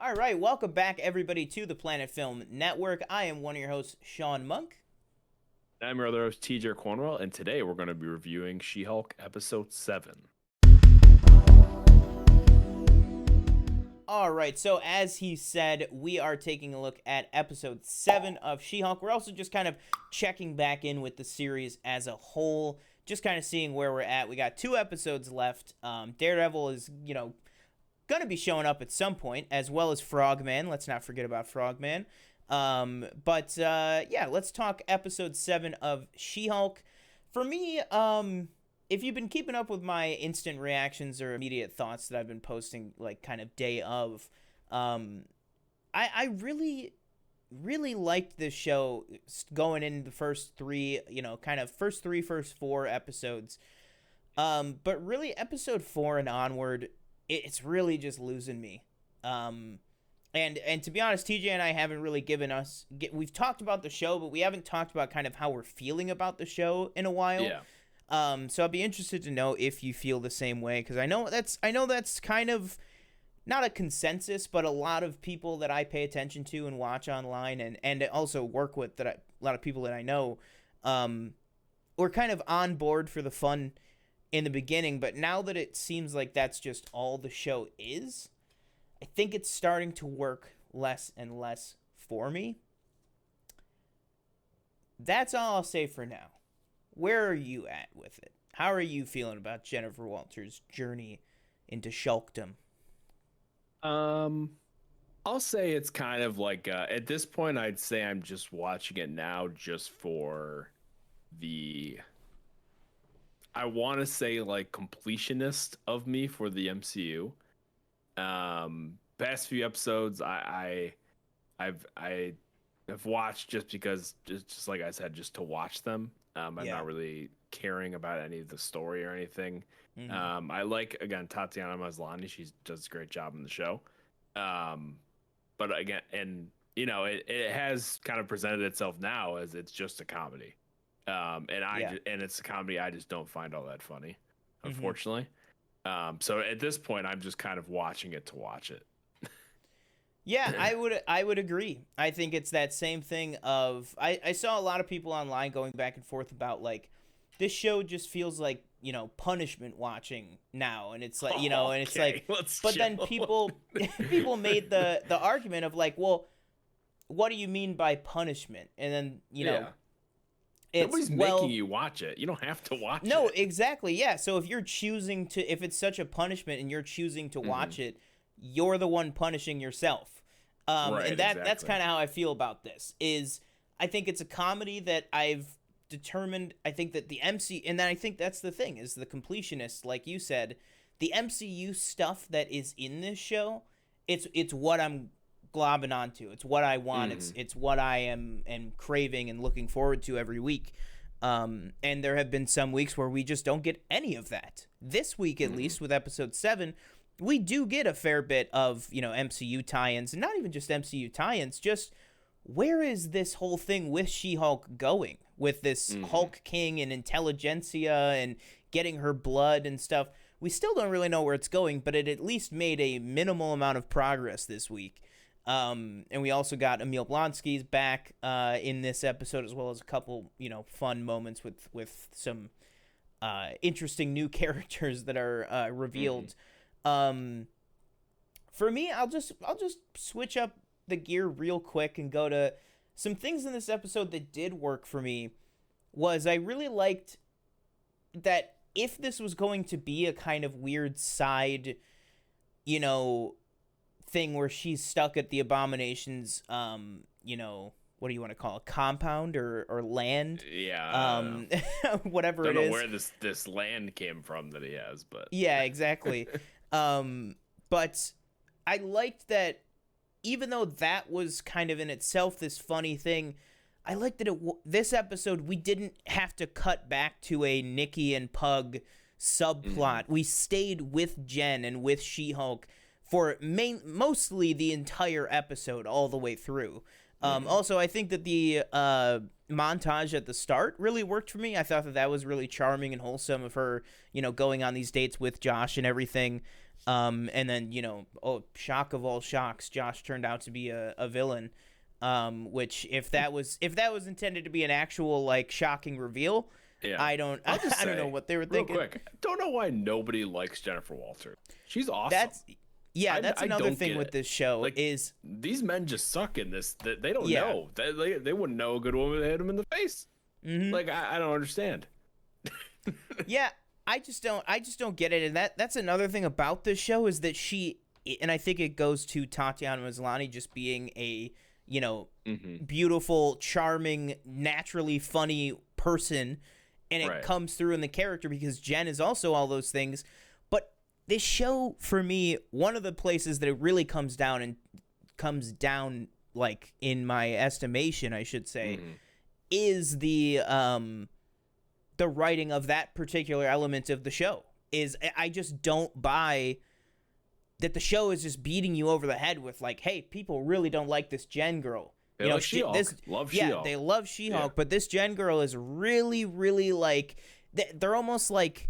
All right, welcome back, everybody, to the Planet Film Network. I am one of your hosts, Sean Monk. I'm your other host, TJ Cornwell, and today we're going to be reviewing She-Hulk Episode 7. All right, so as he said, we are taking a look at Episode 7 of She-Hulk. We're also just kind of checking back in with the series as a whole, just kind of seeing where we're at. We got 2 episodes left. Daredevil is, going to be showing up at some point, as well as Frogman. Let's not forget about Frogman. Yeah, let's talk episode 7 of She-Hulk. For me, if you've been keeping up with my instant reactions or immediate thoughts that I've been posting, like, kind of day of, I really liked this show going in the first 3, first 4 episodes. But really, episode 4 and onward, it's really just losing me. And to be honest, TJ and I haven't really we've talked about the show, but we haven't talked about kind of how we're feeling about the show in a while. Yeah. So I'd be interested to know if you feel the same way, because I know that's kind of not a consensus, but a lot of people that I pay attention to and watch online and also work with, a lot of people that I know, were kind of on board for the fun in the beginning, but now that it seems like that's just all the show is, I think it's starting to work less and less for me. That's all I'll say for now. Where are you at with it? How are you feeling about Jennifer Walters' journey into Shulkdom? I'll say it's kind of like, at this point, I'd say I'm just watching it now just for I want to say, like, completionist of me for the MCU. Past few episodes, I've watched just because, just like I said, just to watch them. I'm not really caring about any of the story or anything. Mm-hmm. I like, again, Tatiana Maslany. She does a great job in the show. But again, and it has kind of presented itself now as it's just a comedy. And it's a comedy I just don't find all that funny, unfortunately. So at this point, I'm just kind of watching it to watch it. Yeah, I would agree. I think it's that same thing of I saw a lot of people online going back and forth about, like, this show just feels like, punishment watching now, and it's like, and it's like, but then people made the argument of, like, well, what do you mean by punishment? And then nobody's making you watch it. You don't have to watch it. No, exactly. Yeah. So if it's such a punishment and you're choosing to watch it, you're the one punishing yourself. Right, and that's kind of how I feel about this. I think it's a comedy that I've determined. I think that the and then I think that's the thing, is the completionist, like you said, the MCU stuff that is in this show. It's what I'm globbing onto. It's what I want. It's what I am craving and looking forward to every week. And there have been some weeks where we just don't get any of that. This week, at least, with episode 7, we do get a fair bit of, MCU tie-ins, and not even just MCU tie-ins, just where is this whole thing with She-Hulk going, with this Hulk King and intelligentsia and getting her blood and stuff. We still don't really know where it's going, but it at least made a minimal amount of progress this week. And we also got Emil Blonsky's back in this episode, as well as a couple, fun moments with some interesting new characters that are revealed. For me, I'll just switch up the gear real quick and go to some things in this episode that did work for me. Was I really liked that if this was going to be a kind of weird side, thing where she's stuck at the Abomination's, what do you want to call it, compound or land? Yeah. Whatever it is. Don't know where this land came from that he has, but yeah, exactly. But I liked that, even though that was kind of in itself this funny thing, I liked that this episode we didn't have to cut back to a Nikki and Pug subplot. We stayed with Jen and with She-Hulk for mostly the entire episode all the way through. Also, I think that the montage at the start really worked for me. I thought that was really charming and wholesome of her, going on these dates with Josh and everything. And then, you know, oh, shock of all shocks, Josh turned out to be a villain. Which if that was intended to be an actual like shocking reveal, Yeah. I don't I'll just I don't know say, what they were real thinking. quick, don't know why nobody likes Jennifer Walters. She's awesome. That's yeah, that's I another don't thing get with it. this show Like, is these men just suck in this. They don't yeah. know. They wouldn't know a good woman that hit him in the face. Mhm. Like, I don't understand. Yeah, I just don't get it, and that's another thing about this show is that and I think it goes to Tatiana Maslany just being a, you know, Mm-hmm. beautiful, charming, naturally funny person, and it Right. comes through in the character because Jen is also all those things. But this show, for me, one of the places that it really comes down like in my estimation, I should say, Mm-hmm. is the writing of that particular element of the show. Is I just don't buy that the show is just beating you over the head with like, hey, people really don't like this Jen girl. They like She-Hulk. Love yeah, She-Hulk. they love She-Hulk, Yeah. but this Jen girl is really, really like they're almost like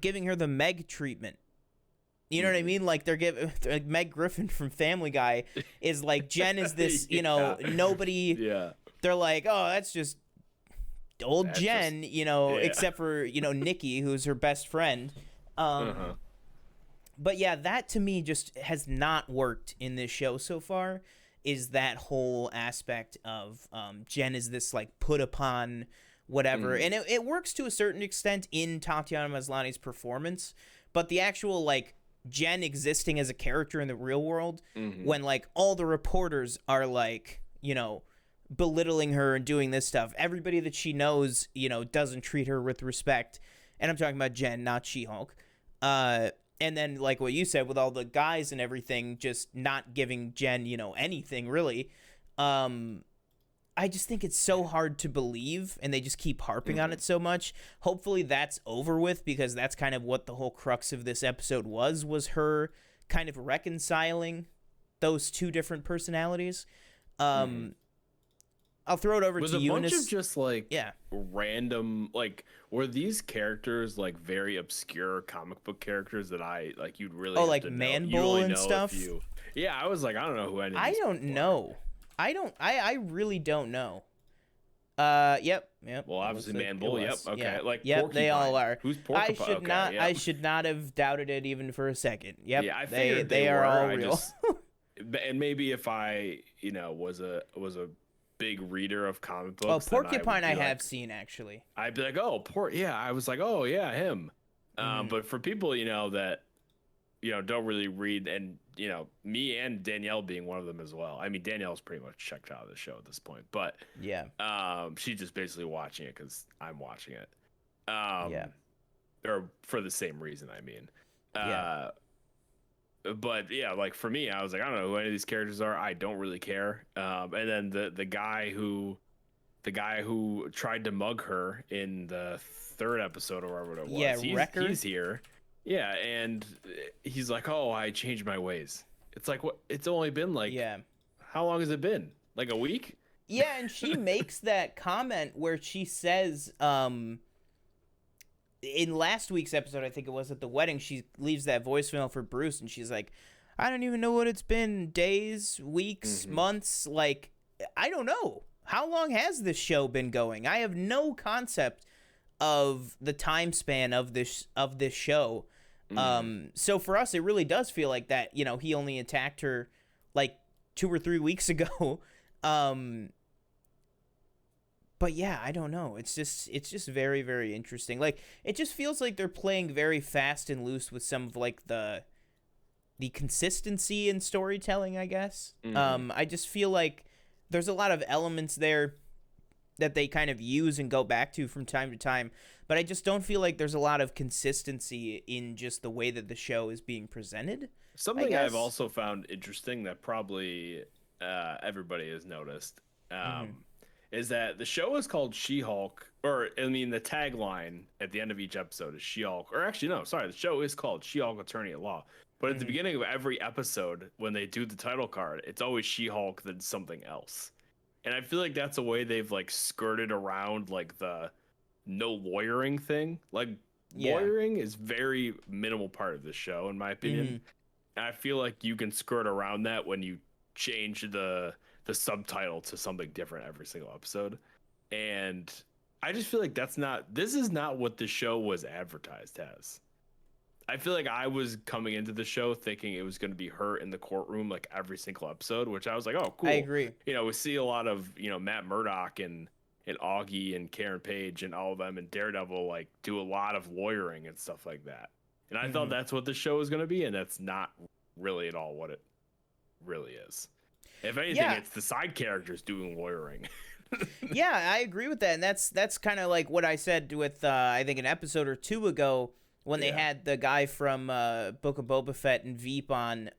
giving her the Meg treatment. You know what I mean? Like they're giving like Meg Griffin from Family Guy is like Jen is this, you know, Yeah. nobody. Yeah. They're like, oh, that's just old That's Jen, just- you know, yeah. except for, you know, Nikki, who's her best friend. Uh-huh. But yeah, that to me just has not worked in this show so far. Is that whole aspect of Jen is this like put upon whatever, and it works to a certain extent in Tatiana Maslany's performance, but the actual like Jen existing as a character in the real world, when like all the reporters are like, you know, belittling her and doing this stuff, everybody that she knows, you know, doesn't treat her with respect, and I'm talking about Jen, not She-Hulk. And then like what you said with all the guys and everything just not giving Jen, you know, anything really. I just think it's so hard to believe, and they just keep harping on it so much. Hopefully that's over with, because that's kind of what the whole crux of this episode was her kind of reconciling those two different personalities. I'll throw it over Was to a you. bunch of just like yeah. random, like, were these characters like very obscure comic book characters that I like you'd really Oh, have like to know. Man You Bull only and know if stuff? Yeah, I was like, I don't know who any of I these don't people are. know. I really don't know. Yep. Well, obviously Looks Man it Bull, yep, was. okay. Yeah. Like Yep, they all Porcupine. are. Who's I Porcupine? should Okay, not yep. I should not have doubted it even for a second. Yep. Yeah, I they figured they are were. all I real. just, and maybe if I, you know, was a big reader of comic Oh, books, then I would Porcupine I be have like, seen actually. I'd be like, oh, yeah. I was like, oh yeah, him. But for people, you know, that, you know, don't really read, and you know, me and Danielle being one of them as well. I mean, Danielle's pretty much checked out of the show at this point, but Yeah. she's just basically watching it because I'm watching it. Yeah. Or for the same reason, I mean. Yeah. But yeah, like for me, I was like, I don't know who any of these characters are. I don't really care. And then the guy who tried to mug her in the third episode or whatever it was. Yeah, Wrecker? He's here. Yeah, and he's like, "Oh, I changed my ways." It's like, what? It's only been like, Yeah. how long has it been? Like a week? Yeah, and she makes that comment where she says, in last week's episode, I think it was at the wedding, she leaves that voicemail for Bruce, and she's like, I don't even know what it's been, days, weeks, months, like, I don't know. How long has this show been going? I have no concept of the time span of this show. So for us, it really does feel like that, you know, he only attacked her like 2 or 3 weeks ago. But yeah, I don't know. It's just very, very interesting. Like, it just feels like they're playing very fast and loose with some of like the consistency in storytelling, I guess. I just feel like there's a lot of elements there that they kind of use and go back to from time to time, but I just don't feel like there's a lot of consistency in just the way that the show is being presented. Something I've also found interesting that probably everybody has noticed is that the show is called She-Hulk, or I mean, the tagline at the end of each episode is She-Hulk, or actually, no, sorry, the show is called She-Hulk Attorney at Law. But at the beginning of every episode, when they do the title card, it's always She-Hulk, then something else. And I feel like that's a way they've like skirted around like the no lawyering thing. Like Yeah. lawyering is very minimal part of the show, in my opinion. And I feel like you can skirt around that when you change the subtitle to something different every single episode. And I just feel like this is not what the show was advertised as. I feel like I was coming into the show thinking it was going to be her in the courtroom like every single episode, which I was like, oh, cool. I agree. You know, we see a lot of, Matt Murdock and Augie and Karen Page and all of them and Daredevil like do a lot of lawyering and stuff like that. And I thought that's what the show was going to be, and that's not really at all what it really is. If anything, it's the side characters doing lawyering. Yeah, I agree with that, and that's kind of like what I said with I think an episode or two ago when they had the guy from Book of Boba Fett and Veep on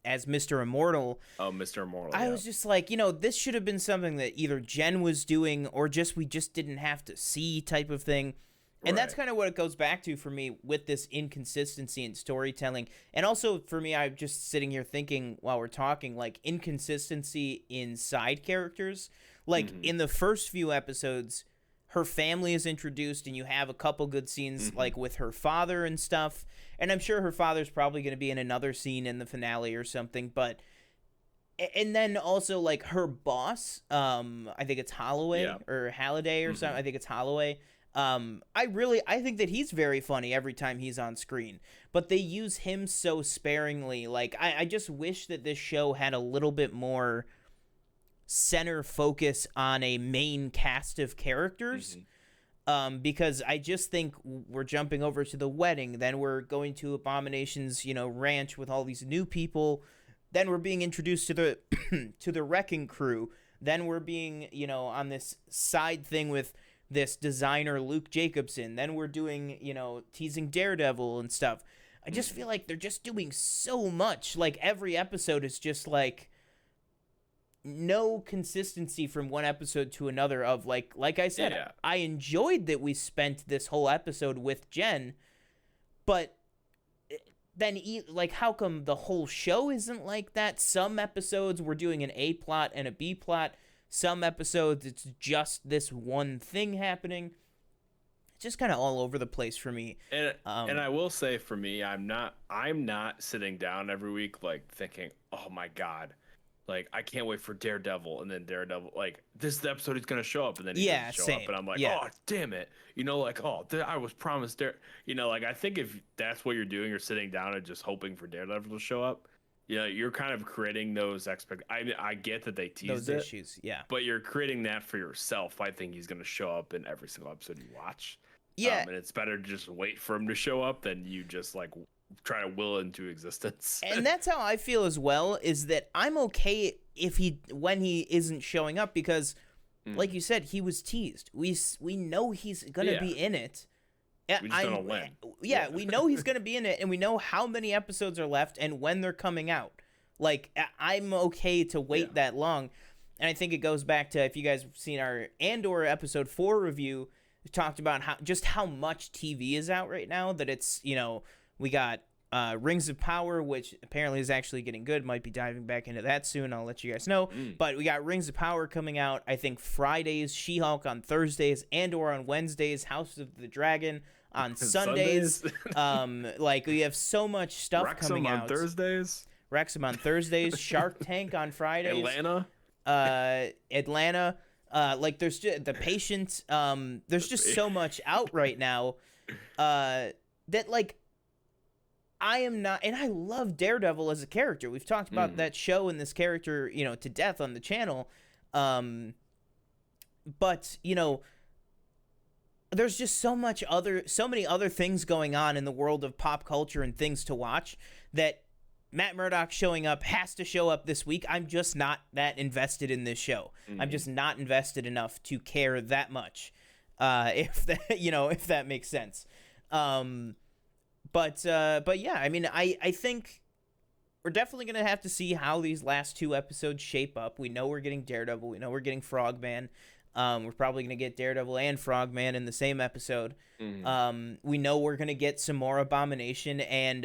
as Mr. Immortal. Oh, Mr. Immortal. I was just like, this should have been something that either Jen was doing or we just didn't have to see type of thing. And that's kind of what it goes back to for me with this inconsistency in storytelling. And also for me, I'm just sitting here thinking while we're talking, like inconsistency in side characters. Like in the first few episodes, her family is introduced and you have a couple good scenes like with her father and stuff. And I'm sure her father's probably going to be in another scene in the finale or something. But, and then also like her boss, I think it's Holloway or Halliday or something. I think it's Holloway. I think that he's very funny every time he's on screen, but they use him so sparingly. Like, I just wish that this show had a little bit more center focus on a main cast of characters. Because I just think we're jumping over to the wedding, then we're going to Abomination's, ranch with all these new people, then we're being introduced to the to the wrecking crew, then we're being, on this side thing with this designer Luke Jacobson, then we're doing, teasing Daredevil and stuff. I just feel like they're just doing so much. Like every episode is just like no consistency from one episode to another of like I said, I enjoyed that we spent this whole episode with Jen, but then like how come the whole show isn't like that? Some episodes we're doing an A plot and a B plot. Some episodes it's just this one thing happening. It's just kind of all over the place for me. And I will say for me, I'm not sitting down every week like thinking, oh my God, like I can't wait for Daredevil, and then Daredevil, like this is the episode he's gonna show up, and then he doesn't show up, and I'm like, oh damn it, like I was promised like I think if that's what you're doing, you're sitting down and just hoping for Daredevil to show up. You're kind of creating those I get that they teased those issues, but you're creating that for yourself. I think he's gonna show up in every single episode you watch. And it's better to just wait for him to show up than you just like try to will it into existence. And that's how I feel as well, is that I'm okay when he isn't showing up, because like you said, he was teased. We know he's gonna be in it. We just don't know when. Yeah, we know he's gonna be in it, and we know how many episodes are left and when they're coming out. Like, I'm okay to wait that long. And I think it goes back to, if you guys have seen our Andor episode 4 review, we talked about how much TV is out right now, that it's, we got Rings of Power, which apparently is actually getting good. Might be diving back into that soon. I'll let you guys know. But we got Rings of Power coming out, I think, Fridays, She-Hulk on Thursdays, Andor on Wednesdays, House of the Dragon on Sundays. Like, we have so much stuff coming out. Wrexham on Thursdays. Shark Tank on Fridays. Atlanta. Like, there's just The Patient. There's just so much out right now that, like, I am not, and I love Daredevil as a character. We've talked about that show and this character, to death on the channel. But, there's just so many other things going on in the world of pop culture and things to watch that Matt Murdock showing up has to show up this week. I'm just not that invested in this show. I'm just not invested enough to care that much. If that makes sense. But yeah, I mean, I think we're definitely going to have to see how these last 2 episodes shape up. We know we're getting Daredevil. We know we're getting Frogman. We're probably going to get Daredevil and Frogman in the same episode. We know we're going to get some more Abomination, and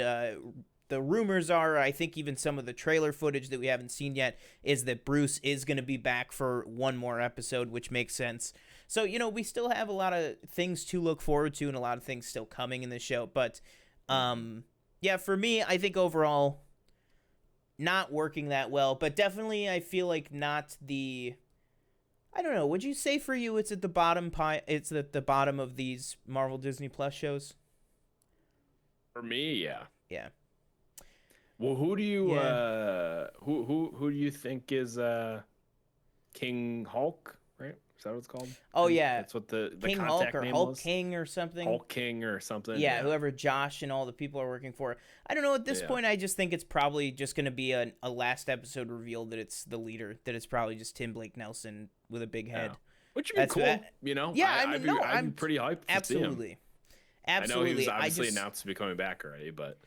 the rumors are, I think even some of the trailer footage that we haven't seen yet, is that Bruce is going to be back for one more episode, which makes sense. So, we still have a lot of things to look forward to and a lot of things still coming in the show. But, yeah, for me, I think overall, not working that well. But definitely, I feel like not the. I don't know. Would you say for you it's at the bottom it's at the bottom of these Marvel Disney Plus shows? For me, yeah. Yeah. Well, who do you Yeah. who do you think is King Hulk, right? Is that what it's called? Oh yeah. That's what the King Hulk contact or name Hulk was. King or something. Hulk King or something. Yeah, Yeah. whoever Josh and all the people are working for. I don't know. At this Yeah. point, I just think it's probably just going to be a last episode reveal that it's the leader, that it's probably just Tim Blake Nelson with a big head. Yeah. Which would be That's cool, that. Yeah, I'd be pretty hyped to see him. Absolutely. I know he was Absolutely. obviously announced to be coming back already, but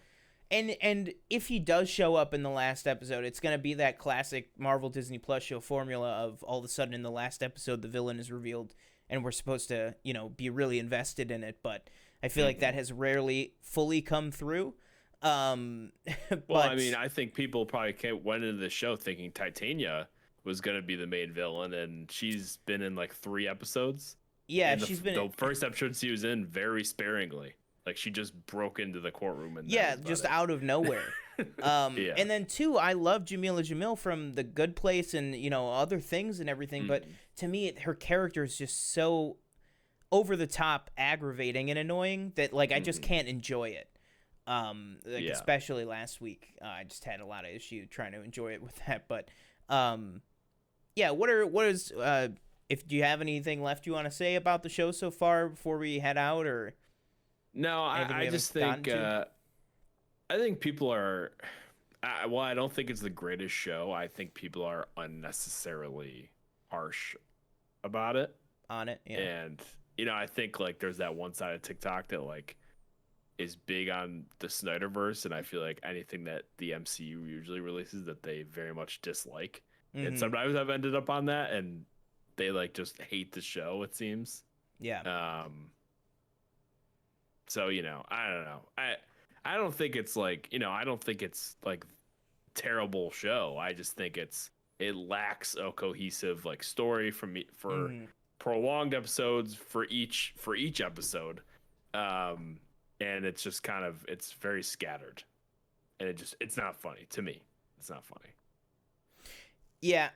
And if he does show up in the last episode, it's going to be that classic Marvel Disney Plus show formula of all of a sudden in the last episode the villain is revealed and we're supposed to, be really invested in it, but I feel like that has rarely fully come through. But well, I mean, I think people probably went into the show thinking Titania was going to be the main villain, and she's been in like 3 episodes. yeah, And she's been the first episode she was in very sparingly. Like she just broke into the courtroom and that was about just it. out of nowhere. Yeah. And then too, I love Jamila Jamil from The Good Place and other things and everything. But to me, her character is just so over the top, aggravating and annoying that like I just can't enjoy it. Especially last week, I just had a lot of issue trying to enjoy it with that. But yeah, if do you have anything left you want to say about the show so far before we head out or? No, I just think I think people are. Well, I don't think it's the greatest show. I think people are unnecessarily harsh about it. On it, yeah. And I think like there's that one side of TikTok that like is big on the Snyderverse, and I feel like anything that the MCU usually releases that they very much dislike. And sometimes I've ended up on that, and they like just hate the show. It seems. Yeah. So I don't know. I don't think it's like I don't think it's like terrible show. I just think it lacks a cohesive like story for prolonged episodes for each episode, and it's just kind of it's very scattered, and it's not funny to me. It's not funny. Yeah,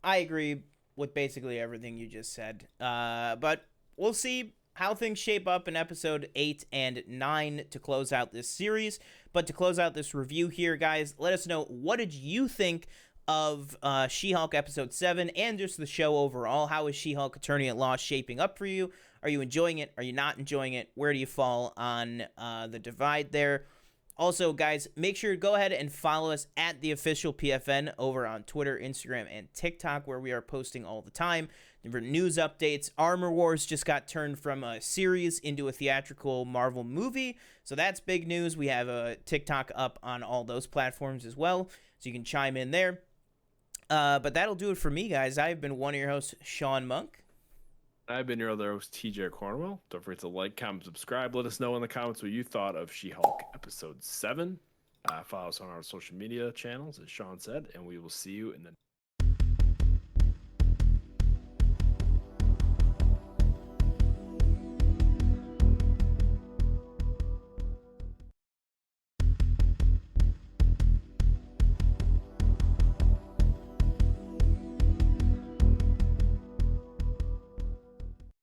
I agree with basically everything you just said. But we'll see how things shape up in episode 8 and 9 to close out this series. But to close out this review here, guys, let us know, what did you think of She-Hulk episode 7 and just the show overall? How is She-Hulk Attorney at Law shaping up for you? Are you enjoying it? Are you not enjoying it? Where do you fall on the divide there? Also, guys, make sure to go ahead and follow us at the official PFN over on Twitter, Instagram, and TikTok, where we are posting all the time. For news updates, Armor Wars just got turned from a series into a theatrical Marvel movie, so that's big news. We have a TikTok up on all those platforms as well, so you can chime in there. But that'll do it for me, guys. I've been one of your hosts, Sean Monk. I've been your other host, TJ Cornwell. Don't forget to like, comment, subscribe. Let us know in the comments what you thought of She-Hulk episode 7. Follow us on our social media channels, as Sean said, and we will see you in the